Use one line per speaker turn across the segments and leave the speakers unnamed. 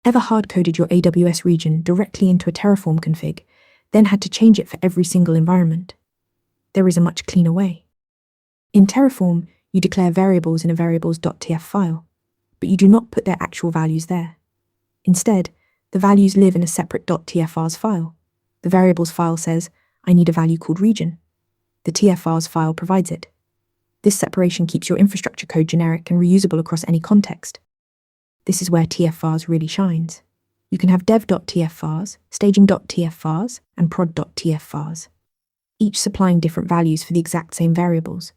Ever hard-coded your AWS region directly into a Terraform config, then had to change it for every single environment? There is a much cleaner way. In Terraform, you declare variables in a variables.tf file, but you do not put their actual values there. Instead, the values live in a separate .tfvars file. The variables file says, I need a value called region. The tfvars file provides it. This separation keeps your infrastructure code generic and reusable across any context. This is where tfvars really shines. You can have dev.tfvars, staging.tfvars, and prod.tfvars, each supplying different values for the exact same variables.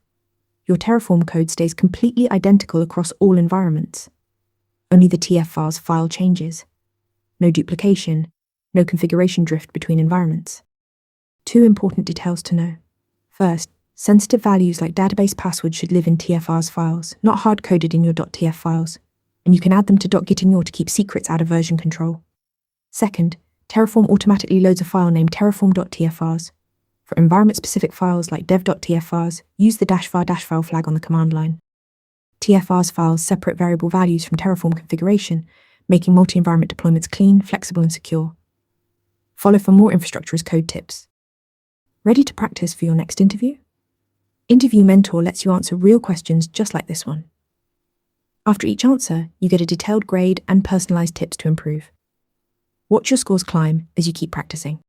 Your Terraform code stays completely identical across all environments. Only the tfvars file changes. No duplication, no configuration drift between environments. Two important details to know. First, sensitive values like database passwords should live in tfvars files, not hard-coded in your .tf files, and you can add them to .gitignore to keep secrets out of version control. Second, Terraform automatically loads a file named terraform.tfvars. For environment-specific files like dev.tfvars, use the -var-file flag on the command line. tfvars files separate variable values from Terraform configuration, making multi-environment deployments clean, flexible, and secure. Follow for more infrastructure as code tips. Ready to practice for your next interview? Interview Mentor lets you answer real questions just like this one. After each answer, you get a detailed grade and personalized tips to improve. Watch your scores climb as you keep practicing.